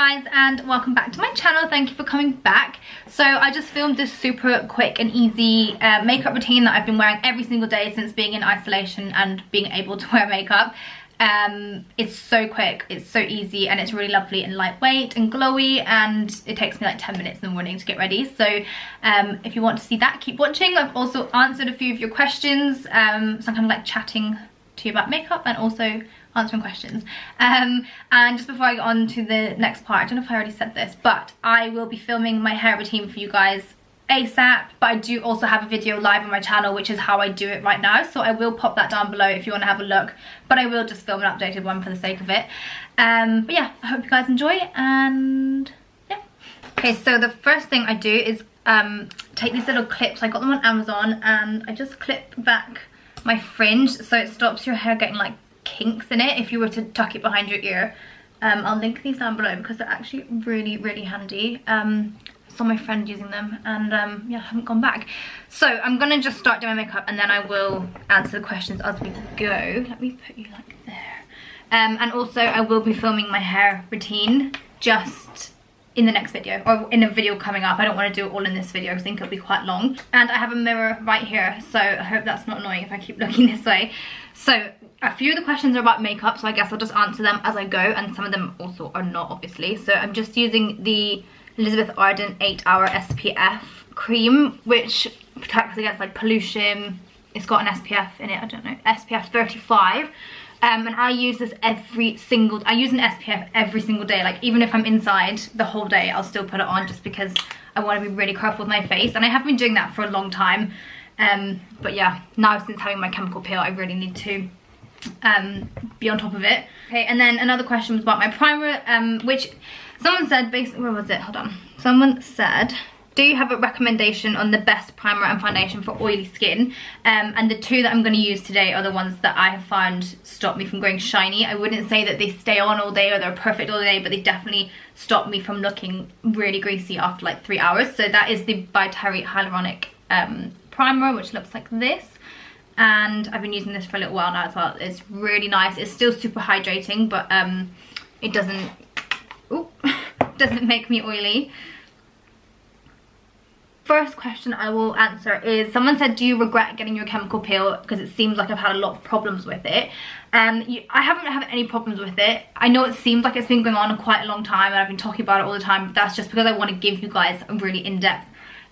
guys, and welcome back to my channel. Thank you for coming back. So I just filmed this super quick and easy makeup routine that I've been wearing every single day since being in isolation and being able to wear makeup. It's so quick, it's so easy, and it's really lovely and lightweight and glowy, and it takes me like 10 minutes in the morning to get ready. So if you want to see that, keep watching. I've also answered a few of your questions, so I'm kind of like chatting to you about makeup and also answering questions. And just before I get on to the next part, I don't know if I already said this, but I will be filming my hair routine for you guys ASAP, but I do also have a video live on my channel, which is how I do it right now, so I will pop that down below if you want to have a look, but I will just film an updated one for the sake of it. But yeah, I hope you guys enjoy, and yeah. Okay, so the first thing I do is take these little clips. I got them on Amazon, and I just clip back my fringe so it stops your hair getting like kinks in it if you were to tuck it behind your ear. I'll link these down below because they're actually really handy. Saw my friend using them, and yeah, I haven't gone back. So I'm gonna just start doing my makeup, and then I will answer the questions as we go. Let me put you like there. And also I will be filming my hair routine just in the next video, or in a video coming up. I don't want to do it all in this video, I think it'll be quite long. And I have a mirror right here, so I hope that's not annoying if I keep looking this way. So a few of the questions are about makeup, so I guess I'll just answer them as I go, and some of them also are not, obviously. So I'm just using the Elizabeth Arden 8-hour SPF cream, which protects against like pollution. It's got an SPF in it, I don't know, SPF 35. And I use this I use an SPF every single day. Like even if I'm inside the whole day, I'll still put it on just because I want to be really careful with my face. And I have been doing that for a long time. But yeah, now since having my chemical peel, I really need to be on top of it. Okay, and then another question was about my primer, which someone said, basically, where was it? Hold on. Someone said, do you have a recommendation on the best primer and foundation for oily skin? And the two that I'm going to use today are the ones that I have found stop me from going shiny. I wouldn't say that they stay on all day or they're perfect all day, but they definitely stop me from looking really greasy after like 3 hours. So that is the BYTERRY Hyaluronic primer, which looks like this. And I've been using this for a little while now as well. It's really nice. It's still super hydrating, but it doesn't make me oily. First question I will answer is, someone said, do you regret getting your chemical peel? Because it seems like I've had a lot of problems with it. I haven't had any problems with it. I know it seems like it's been going on quite a long time, and I've been talking about it all the time, but that's just because I want to give you guys a really in-depth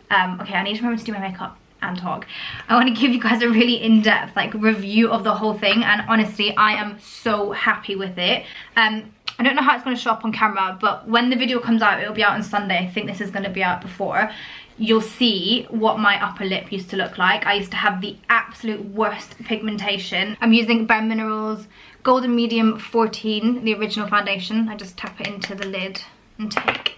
okay, I need to remember to do my makeup and talk. I want to give you guys a really in-depth like review of the whole thing, and honestly I am so happy with it. I don't know how it's going to show up on camera, but when the video comes out, it'll be out on Sunday. I think this is going to be out before. You'll see what my upper lip used to look like. I used to have the absolute worst pigmentation. I'm using Bare Minerals Golden Medium 14, the original foundation. I just tap it into the lid and take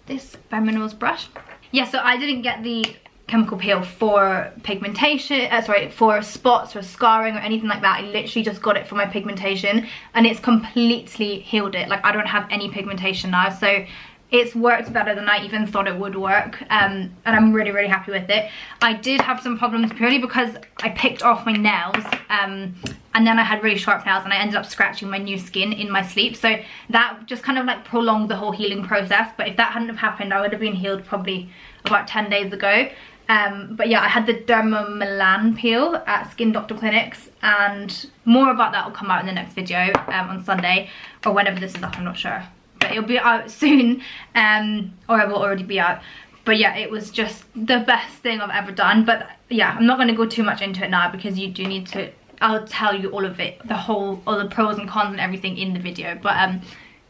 this Bare Minerals brush. Yeah, so I didn't get the chemical peel for pigmentation, for spots or scarring or anything like that. I literally just got it for my pigmentation, and it's completely healed it. Like I don't have any pigmentation now, so it's worked better than I even thought it would work, and I'm really happy with it. I did have some problems purely because I picked off my nails, and then I had really sharp nails, and I ended up scratching my new skin in my sleep, so that just kind of like prolonged the whole healing process. But if that hadn't have happened, I would have been healed probably about 10 days ago. But yeah, I had the Derma Milan peel at Skin Doctor Clinics, and more about that will come out in the next video on Sunday, or whenever this is up, I'm not sure, but it'll be out soon, or it will already be out. But yeah, it was just the best thing I've ever done. But yeah, I'm not going to go too much into it now because you do need to, I'll tell you all of it, all the pros and cons and everything in the video. But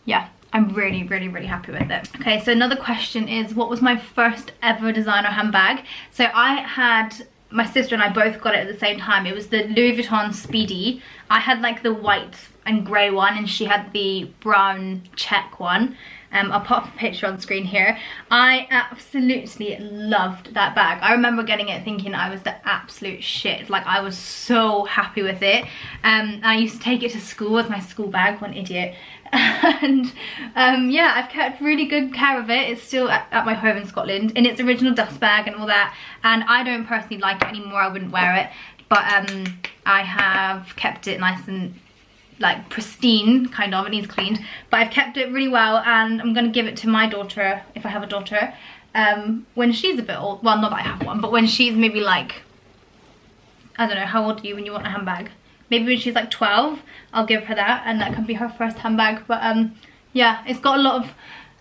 yeah, I'm really happy with it. Okay, so another question is, what was my first ever designer handbag? So I had, my sister and I both got it at the same time. It was the Louis Vuitton Speedy. I had like the white and grey one, and she had the brown check one. I'll pop a picture on screen here. I absolutely loved that bag. I remember getting it thinking I was the absolute shit. Like I was so happy with it. I used to take it to school as my school bag, one idiot. And yeah, I've kept really good care of it. It's still at my home in Scotland in its original dust bag and all that. And I don't personally like it anymore. I wouldn't wear it. But I have kept it nice and like pristine, kind of, it needs cleaned, but I've kept it really well, and I'm gonna give it to my daughter, if I have a daughter, when she's a bit old. Well, not that I have one, but when she's maybe like, I don't know, how old are you when you want a handbag? Maybe when she's like 12, I'll give her that, and that can be her first handbag. But yeah, it's got a lot of,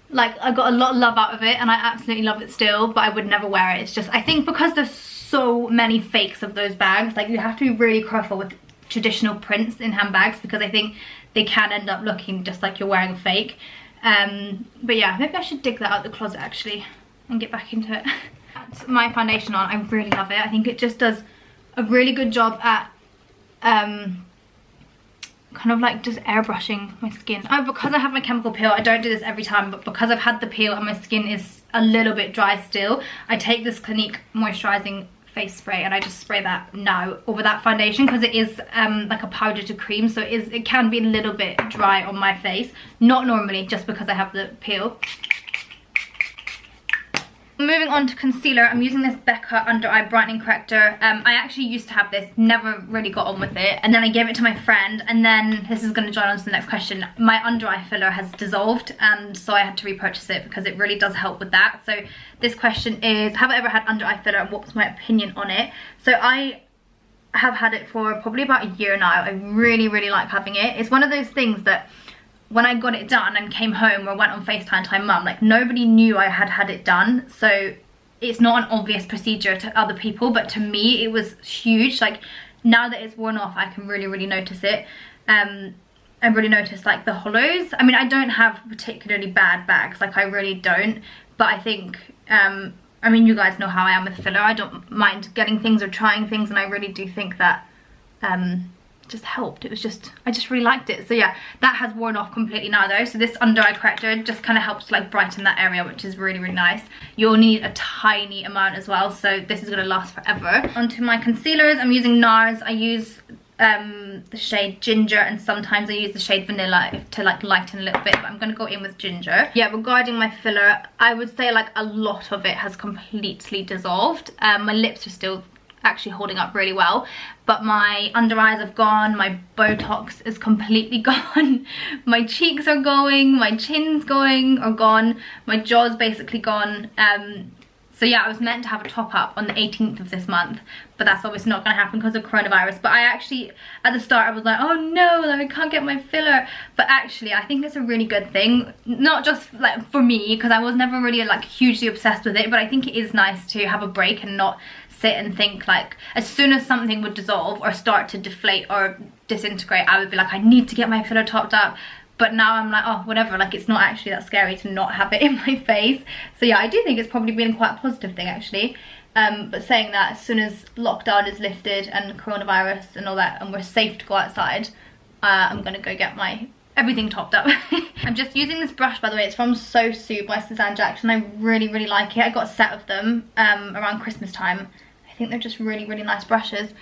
like, I got a lot of love out of it, and I absolutely love it still, but I would never wear it. It's just, I think because there's so many fakes of those bags, like, you have to be really careful with traditional prints in handbags, because I think they can end up looking just like you're wearing a fake. But yeah, maybe I should dig that out of the closet actually and get back into it. That's my foundation on. I really love it. I think it just does a really good job at kind of like just airbrushing my skin. Oh, because I have my chemical peel, I don't do this every time, but because I've had the peel and my skin is a little bit dry still, I take this Clinique moisturizing face spray and I just spray that now over that foundation, because it is like a powder to cream, so it can be a little bit dry on my face. Not normally, just because I have the peel. Moving on to concealer, I'm using this BECCA Under Eye Brightening Corrector. I actually used to have this, never really got on with it, and then I gave it to my friend, and then this is going to join on to the next question. My under eye filler has dissolved, and so I had to repurchase it because it really does help with that. So this question is, have I ever had under eye filler, and what was my opinion on it? So I have had it for probably about a year now. I really, really like having it. It's one of those things that when I got it done and came home or went on FaceTime to my mum, like, nobody knew I had had it done, so it's not an obvious procedure to other people, but to me it was huge. Like, now that it's worn off, I can really, really notice it. I really notice like the hollows. I mean, I don't have particularly bad bags, like, I really don't, but I think I mean, you guys know how I am with filler. I don't mind getting things or trying things, and I really do think that just helped. It was just, I just really liked it. So yeah, that has worn off completely now though. So this under eye corrector just kind of helps to like brighten that area, which is really, really nice. You'll need a tiny amount as well, so this is going to last forever. Onto my concealers, I'm using NARS. I use the shade Ginger, and sometimes I use the shade Vanilla to like lighten a little bit, but I'm going to go in with Ginger. Yeah, regarding my filler, I would say like a lot of it has completely dissolved. My lips are still actually holding up really well, but my under eyes have gone, my Botox is completely gone, my cheeks are going, my chin's going or gone, my jaw's basically gone. So yeah, I was meant to have a top up on the 18th of this month, but that's obviously not going to happen because of coronavirus. But I actually, at the start, I was like, oh no, like, I can't get my filler. But actually, I think it's a really good thing, not just like for me, because I was never really like hugely obsessed with it, but I think it is nice to have a break and not sit and think, like, as soon as something would dissolve or start to deflate or disintegrate, I would be like, I need to get my filler topped up. But now I'm like, oh, whatever, like, it's not actually that scary to not have it in my face. So yeah, I do think it's probably been quite a positive thing actually. But saying that, as soon as lockdown is lifted and coronavirus and all that, and we're safe to go outside, I'm gonna go get my everything topped up. I'm just using this brush, by the way. It's from So Sue by Suzanne Jackson. I really, really like it. I got a set of them around Christmas time. I think they're just really, really nice brushes.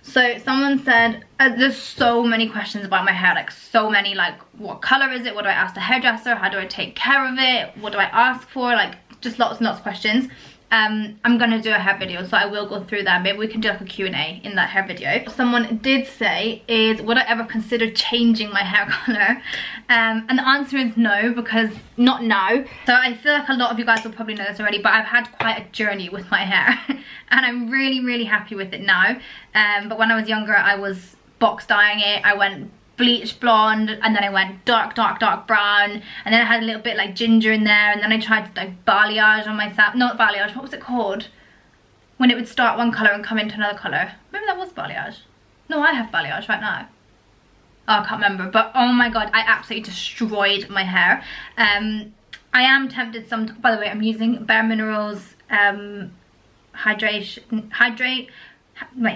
So someone said, there's so many questions about my hair, like so many, like, what color is it? What do I ask the hairdresser? How do I take care of it? What do I ask for? Like, just lots and lots of questions. I'm gonna do a hair video, so I will go through that. Maybe we can do like a Q&A in that hair video. Someone did say, is would I ever consider changing my hair color? And the answer is no, because not now. So I feel like a lot of you guys will probably know this already, but I've had quite a journey with my hair and I'm really, really happy with it now. But when I was younger, I was box dyeing it. I went bleach blonde, and then I went dark brown, and then I had a little bit like ginger in there, and then I tried like balayage on myself. Not balayage, what was it called? When it would start one colour and come into another colour. Maybe that was balayage. No, I have balayage right now. Oh, I can't remember, but oh my god, I absolutely destroyed my hair. I am tempted by the way, I'm using Bare Minerals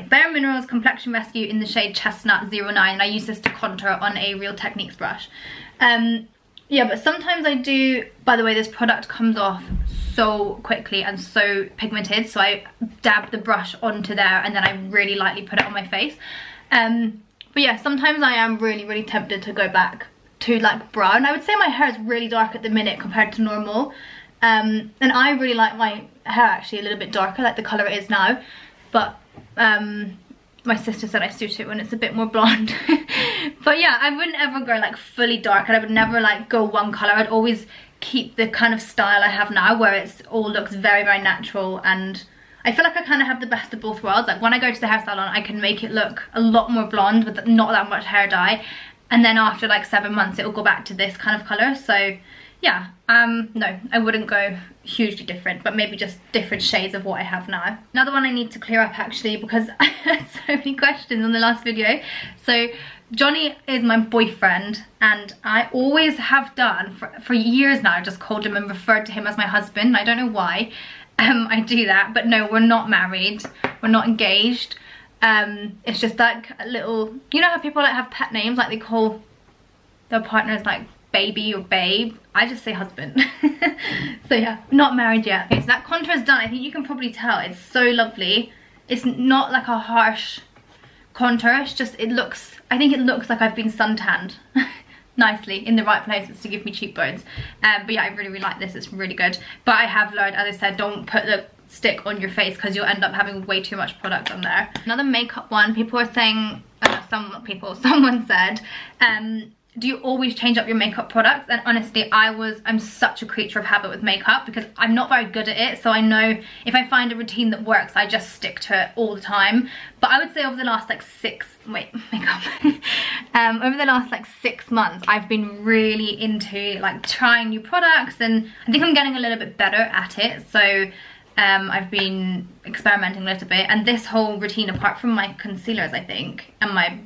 Bare Minerals Complexion Rescue in the shade Chestnut 09, and I use this to contour on a Real Techniques brush. Yeah, but sometimes I do, by the way, this product comes off so quickly and so pigmented, so I dab the brush onto there and then I really lightly put it on my face. But yeah, sometimes I am really, really tempted to go back to like brown. I would say my hair is really dark at the minute compared to normal, and I really like my hair actually a little bit darker, like the colour it is now. But my sister said I suit it when it's a bit more blonde. But yeah, I wouldn't ever go like fully dark, and I would never like go one color. I'd always keep the kind of style I have now, where it's all looks very, very natural, and I feel like I kind of have the best of both worlds. Like when I go to the hair salon, I can make it look a lot more blonde with not that much hair dye, and then after like 7 months it will go back to this kind of color. So yeah, no, I wouldn't go hugely different, but maybe just different shades of what I have now. Another one I need to clear up actually, because I had so many questions on the last video. So Johnny is my boyfriend, and I always have done for years now, just called him and referred to him as my husband. I don't know why I do that, but no, we're not married, we're not engaged. It's just like a little, you know how people like have pet names, like they call their partners like baby or babe? I just say husband. So yeah, not married yet. Okay, so that contour is done. I think you can probably tell it's so lovely. It's not like a harsh contour, it's just, it looks, I think it looks like I've been suntanned nicely in the right places to give me cheekbones. But yeah, I really, really like this. It's really good. But I have learned, as I said, don't put the stick on your face because you'll end up having way too much product on there. Another makeup one, people are saying, someone said, do you always change up your makeup products? And honestly, I'm such a creature of habit with makeup because I'm not very good at it. So I know if I find a routine that works, I just stick to it all the time. But I would say over the last like over the last like 6 months, I've been really into like trying new products, and I think I'm getting a little bit better at it. So I've been experimenting a little bit, and this whole routine, apart from my concealers I think and my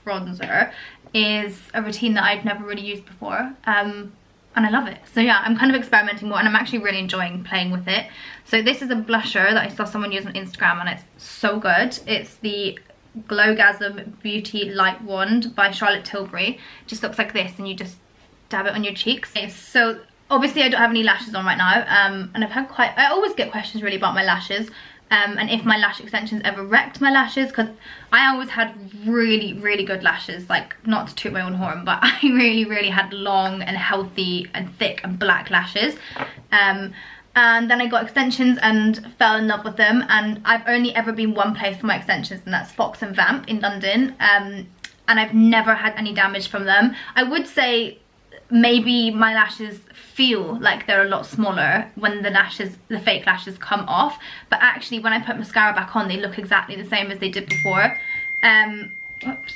bronzer, is a routine that I've never really used before, and I love it. So yeah, I'm kind of experimenting more, and I'm actually really enjoying playing with it. So this is a blusher that I saw someone use on Instagram, and it's so good. It's the Glowgasm Beauty Light Wand by Charlotte Tilbury. It just looks like this, and you just dab it on your cheeks. Okay, so obviously I don't have any lashes on right now, and I always get questions really about my lashes. And if my lash extensions ever wrecked my lashes, because I always had really, really good lashes, like not to toot my own horn, but I really, really had long and healthy and thick and black lashes. And then I got extensions and fell in love with them, and I've only ever been one place for my extensions, and that's Fox and Vamp in London, and I've never had any damage from them. I would say maybe my lashes feel like they're a lot smaller when the fake lashes come off, but actually when I put mascara back on, they look exactly the same as they did before. Whoops.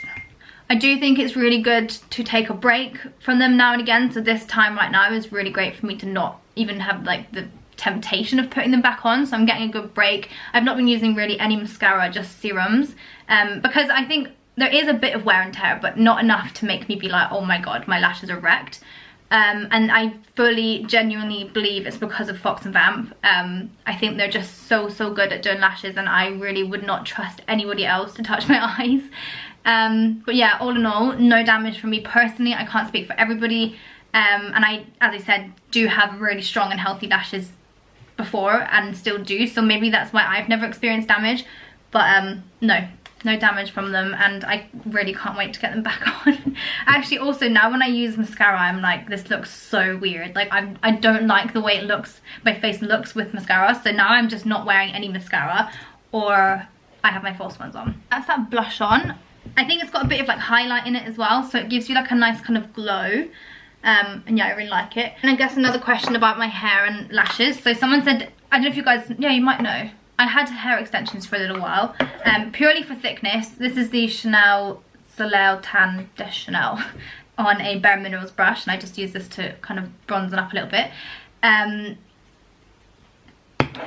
I do think it's really good to take a break from them now and again, so this time right now is really great for me to not even have like the temptation of putting them back on, so I'm getting a good break. I've not been using really any mascara, just serums, because I think there is a bit of wear and tear, but not enough to make me be like, oh my god, my lashes are wrecked. And I fully, genuinely believe it's because of Fox and Vamp. I think they're just so good at doing lashes, and I really would not trust anybody else to touch my eyes. But yeah, all in all, no damage from me personally. I can't speak for everybody. And I, as I said, do have really strong and healthy lashes before, and still do, so maybe that's why I've never experienced damage. But no damage from them, and I really can't wait to get them back on. Actually, also now when I use mascara, I'm like, this looks so weird. Like I don't like the way it looks, my face looks with mascara, so now I'm just not wearing any mascara, or I have my false ones on. That's that blush on. I think it's got a bit of like highlight in it as well, so it gives you like a nice kind of glow. And yeah, I really like it. And I guess another question about my hair and lashes. So someone said, I don't know if you guys, yeah, you might know, I had hair extensions for a little while, purely for thickness. This is the Chanel Soleil Tan de Chanel on a Bare Minerals brush, and I just use this to kind of bronze it up a little bit.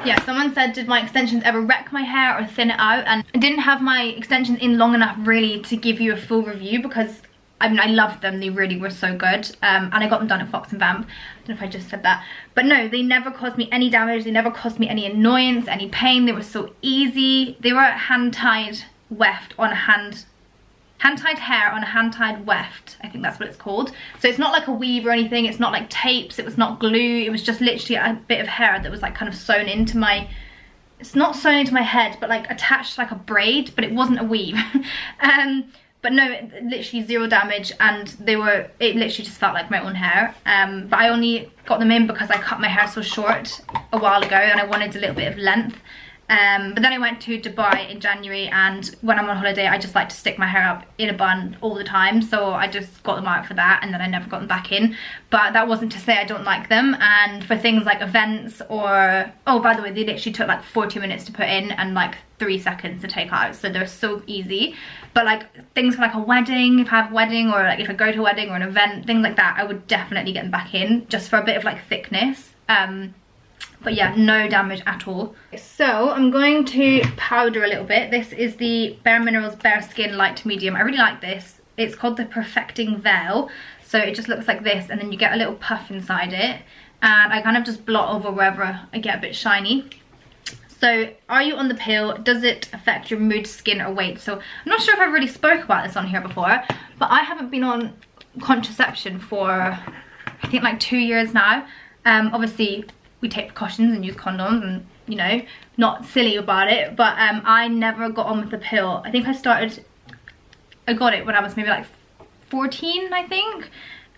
Yeah, someone said, did my extensions ever wreck my hair or thin it out? And I didn't have my extensions in long enough really to give you a full review, because I mean, I loved them, they really were so good, and I got them done at Fox and Vamp. I don't know if I just said that, but no, they never caused me any damage, they never caused me any annoyance, any pain. They were so easy. They were hand-tied weft on a hand-tied hair on a hand-tied weft, I think that's what it's called. So it's not like a weave or anything, it's not like tapes, it was not glue, it was just literally a bit of hair that was like kind of sewn into my, it's not sewn into my head, but like attached like a braid, but it wasn't a weave. But no, literally zero damage, and it literally just felt like my own hair. But I only got them in because I cut my hair so short a while ago, and I wanted a little bit of length. But then I went to Dubai in January, and when I'm on holiday I just like to stick my hair up in a bun all the time, so I just got them out for that, and then I never got them back in. But that wasn't to say I don't like them. And for things like events, or oh, by the way, they literally took like 40 minutes to put in and like 3 seconds to take out, so they're so easy. But like things for like a wedding, if I have a wedding, or like if I go to a wedding or an event, things like that, I would definitely get them back in just for a bit of like thickness. But yeah, no damage at all. So I'm going to powder a little bit. This is the Bare Minerals Bare Skin Light to Medium. I really like this. It's called the Perfecting Veil. So it just looks like this, and then you get a little puff inside it. And I kind of just blot over wherever I get a bit shiny. So, are you on the pill? Does it affect your mood, skin, or weight? So, I'm not sure if I've really spoke about this on here before, but I haven't been on contraception for, I think, like 2 years now. Obviously, we take precautions and use condoms and, you know, not silly about it. But I never got on with the pill. I think I got it when I was maybe like 14, I think.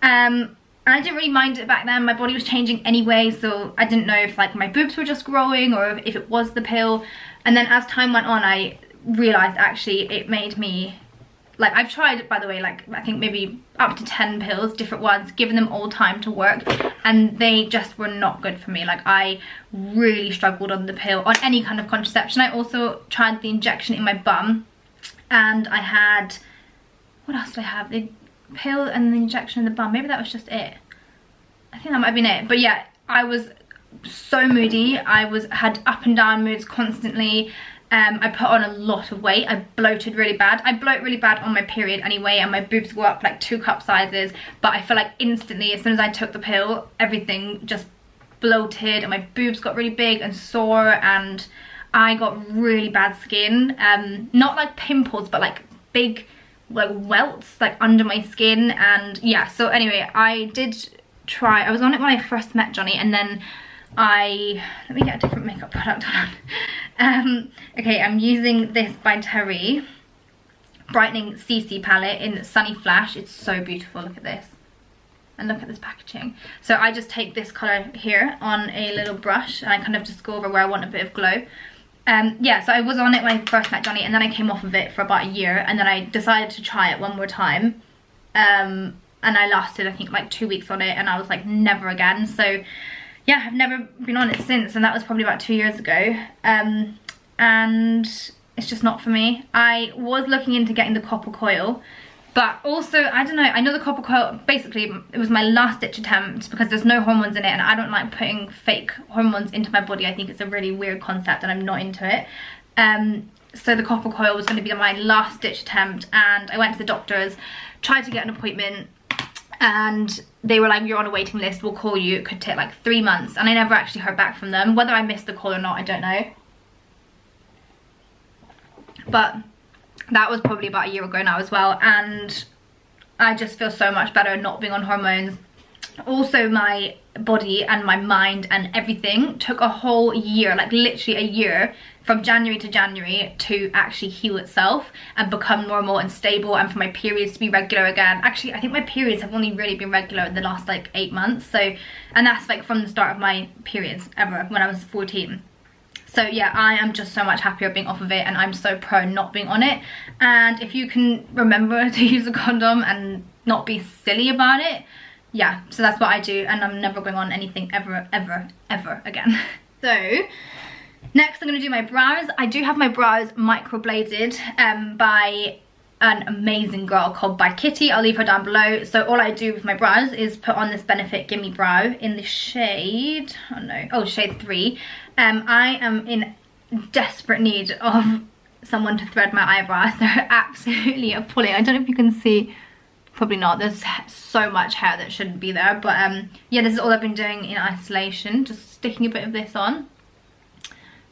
And I didn't really mind it back then. My body was changing anyway, so I didn't know if like my boobs were just growing or if it was the pill. And then as time went on, I realized actually it made me, like, I've tried, by the way, like I think maybe up to 10 pills, different ones, giving them all time to work, and they just were not good for me. Like, I really struggled on the pill, on any kind of contraception. I also tried the injection in my bum, and I had, what else did I have? The pill and the injection in the bum. Maybe that was just it. I think that might have been it. But yeah, I was so moody. I had up and down moods constantly. I put on a lot of weight. I bloated really bad. I bloat really bad on my period anyway, and my boobs go up like 2 cup sizes. But I feel like instantly, as soon as I took the pill, everything just bloated, and my boobs got really big and sore, and I got really bad skin. Not like pimples, but like big like welts like under my skin. And yeah, so anyway, I was on it when I first met Johnny, and then let me get a different makeup product on. Okay, I'm using this BYTERRY brightening CC palette in Sunny Flash. It's so beautiful. Look at this, and look at this packaging. So I just take this color here on a little brush, and I kind of just go over where I want a bit of glow. Yeah, so I was on it when I first met Johnny, and then I came off of it for about a year, and then I decided to try it one more time. And I lasted, I think, like 2 weeks on it, and I was like, never again. So yeah, I've never been on it since, and that was probably about 2 years ago. And it's just not for me. I was looking into getting the copper coil, but also, I don't know, I know the copper coil, basically, it was my last ditch attempt because there's no hormones in it, and I don't like putting fake hormones into my body. I think it's a really weird concept, and I'm not into it. So the copper coil was going to be my last ditch attempt, and I went to the doctors, tried to get an appointment, and they were like, you're on a waiting list, we'll call you. It could take like 3 months, and I never actually heard back from them. Whether I missed the call or not, I don't know. But that was probably about a year ago now as well, and I just feel so much better not being on hormones. Also, my body and my mind and everything took a whole year, like literally a year, from January to January to actually heal itself and become normal and stable, and for my periods to be regular again. Actually, I think my periods have only really been regular in the last like 8 months. So, and that's like from the start of my periods ever, when I was 14. So yeah, I am just so much happier being off of it, and I'm so pro not being on it. And if you can remember to use a condom and not be silly about it, yeah, so that's what I do, and I'm never going on anything ever, ever, ever again. So, next I'm going to do my brows. I do have my brows microbladed by an amazing girl called By Kitty. I'll leave her down below. So all I do with my brows is put on this Benefit GIMMEBROW in the shade, shade 3. I am in desperate need of someone to thread my eyebrows. They're absolutely appalling. I don't know if you can see. Probably not. There's so much hair that shouldn't be there. But yeah, this is all I've been doing in isolation. Just sticking a bit of this on.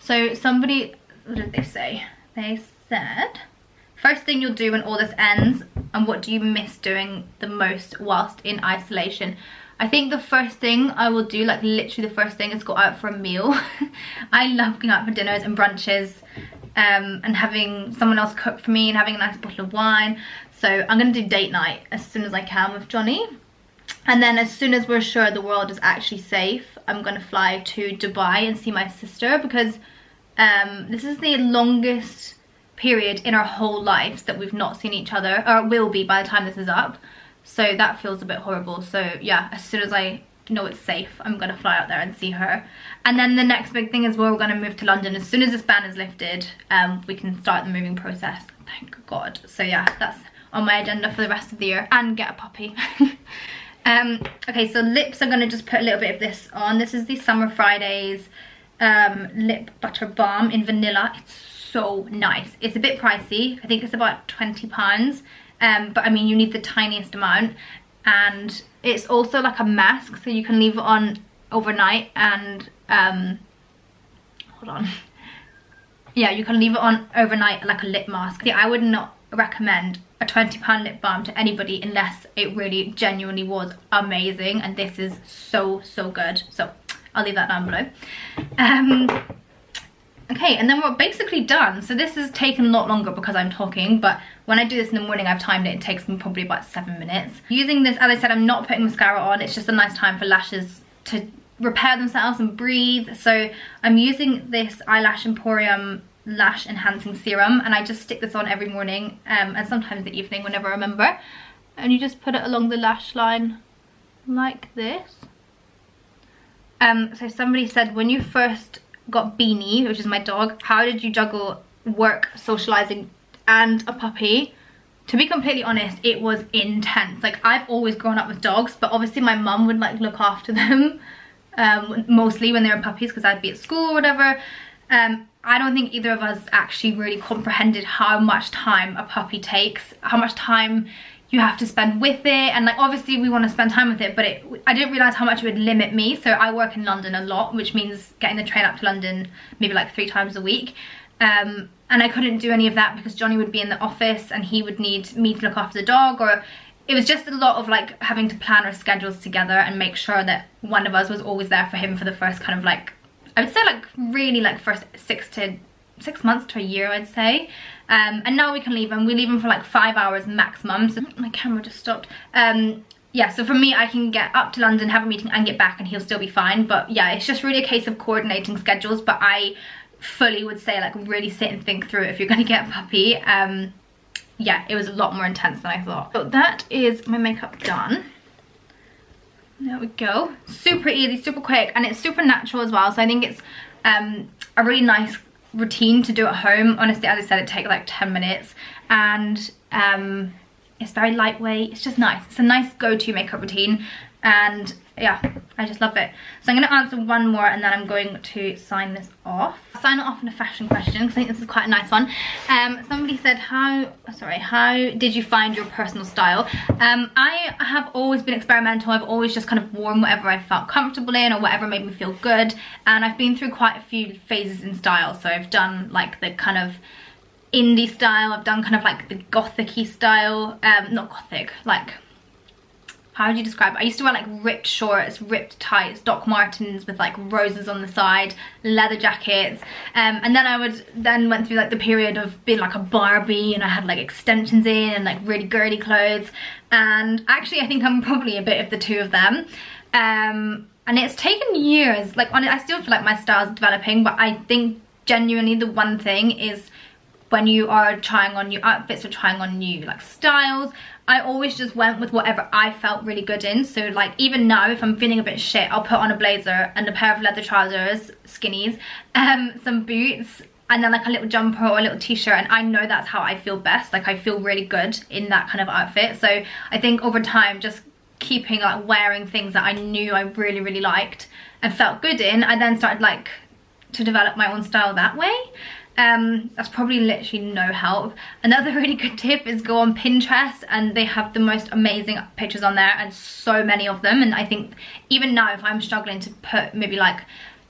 So somebody, what did they say? They said, first thing you'll do when all this ends, and what do you miss doing the most whilst in isolation? I think the first thing I will do, like literally the first thing, is go out for a meal. I love going out for dinners and brunches, and having someone else cook for me and having a nice bottle of wine. So I'm going to do date night as soon as I can with Johnny. And then as soon as we're sure the world is actually safe, I'm going to fly to Dubai and see my sister, because This is the longest period in our whole lives that we've not seen each other, or will be by the time this is up. So that feels a bit horrible. So yeah, as soon as I know it's safe, I'm gonna fly out there and see her. And then the next big thing is we're gonna move to London. As soon as this ban is lifted, we can start the moving process, thank God. So yeah, that's on my agenda for the rest of the year, and get a puppy. Okay, so lips, I'm gonna just put a little bit of this on. This is the Summer Fridays lip butter balm in vanilla. It's so nice. It's a bit pricey, I think it's about £20, but I mean, you need the tiniest amount. And it's also like a mask, so you can leave it on overnight, and hold on, yeah, you can leave it on overnight like a lip mask. I would not recommend a £20 lip balm to anybody unless it really genuinely was amazing, and this is so good. So I'll leave that down below. Okay, and then we're basically done. So this has taken a lot longer because I'm talking, but when I do this in the morning, I've timed it, it takes me probably about 7 minutes. Using this, as I said, I'm not putting mascara on, it's just a nice time for lashes to repair themselves and breathe. So I'm using this Eyelash Emporium Lash Enhancing Serum, and I just stick this on every morning, and sometimes the evening whenever I remember. And you just put it along the lash line like this. So somebody said, when you first got Beanie, which is my dog, how did you juggle work, socializing, and a puppy? To be completely honest, it was intense. Like, I've always grown up with dogs, but obviously my mum would like look after them mostly when they were puppies, because I'd be at school or whatever. I don't think either of us actually really comprehended how much time a puppy takes, how much time you have to spend with it, and like obviously we want to spend time with it, but I didn't realize how much it would limit me. So I work in London a lot, which means getting the train up to London maybe like 3 times a week, and I couldn't do any of that because Johnny would be in the office and he would need me to look after the dog, or it was just a lot of like having to plan our schedules together and make sure that one of us was always there for him for the first kind of like, I would say like really like first 6 months to a year, I'd say. And now we can leave him. We leave him for like 5 hours maximum. So my camera just stopped. Yeah, so for me, I can get up to London, have a meeting and get back and he'll still be fine. But yeah, it's just really a case of coordinating schedules. But I fully would say like really sit and think through it if you're going to get a puppy. Yeah, it was a lot more intense than I thought. So that is my makeup done. There we go. Super easy, super quick, and it's super natural as well. So I think it's a really nice routine to do at home. Honestly, as I said, it takes like 10 minutes, and it's very lightweight. It's just nice. It's a nice go-to makeup routine, and yeah, I just love it. So I'm going to answer one more and then I'm going to sign this off. Sign it off in a fashion question because I think this is quite a nice one. Somebody said, how did you find your personal style? I have always been experimental. I've always just kind of worn whatever I felt comfortable in or whatever made me feel good, and I've been through quite a few phases in style. So I've done like the kind of indie style, I've done kind of like the gothic-y style, not gothic, like, how would you describe it? I used to wear like ripped shorts, ripped tights, Doc Martens with like roses on the side, leather jackets, and then I went through like the period of being like a Barbie, and I had like extensions in and like really girly clothes, and actually I think I'm probably a bit of the two of them, and it's taken years. Like I still feel like my style's developing, but I think genuinely the one thing is when you are trying on new outfits or trying on new like styles, I always just went with whatever I felt really good in. So like even now, if I'm feeling a bit shit, I'll put on a blazer and a pair of leather trousers, skinnies, some boots, and then like a little jumper or a little t-shirt, and I know that's how I feel best. Like I feel really good in that kind of outfit. So I think over time, just keeping like wearing things that I knew I really liked and felt good in, I then started like to develop my own style that way. That's probably literally no help. Another really good tip is go on Pinterest, and they have the most amazing pictures on there, and so many of them. And I think even now, if I'm struggling to put maybe like,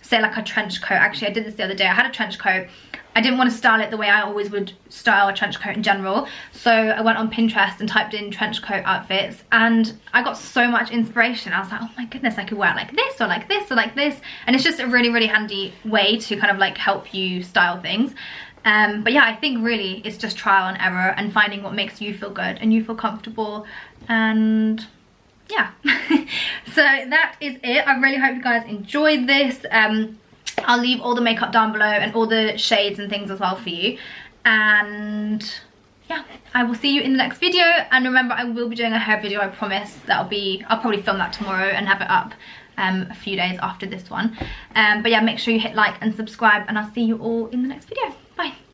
say like a trench coat, actually I did this the other day, I had a trench coat, I didn't want to style it the way I always would style a trench coat in general, so I went on Pinterest and typed in trench coat outfits, and I got so much inspiration. I was like, oh my goodness, I could wear it like this or like this or like this, and it's just a really handy way to kind of like help you style things. But yeah, I think really it's just trial and error and finding what makes you feel good and you feel comfortable, and yeah. So that is it. I really hope you guys enjoyed this. I'll leave all the makeup down below and all the shades and things as well for you. And yeah, I will see you in the next video. And remember, I will be doing a hair video, I promise. I'll probably film that tomorrow and have it up a few days after this one. But yeah, make sure you hit like and subscribe, and I'll see you all in the next video. Bye.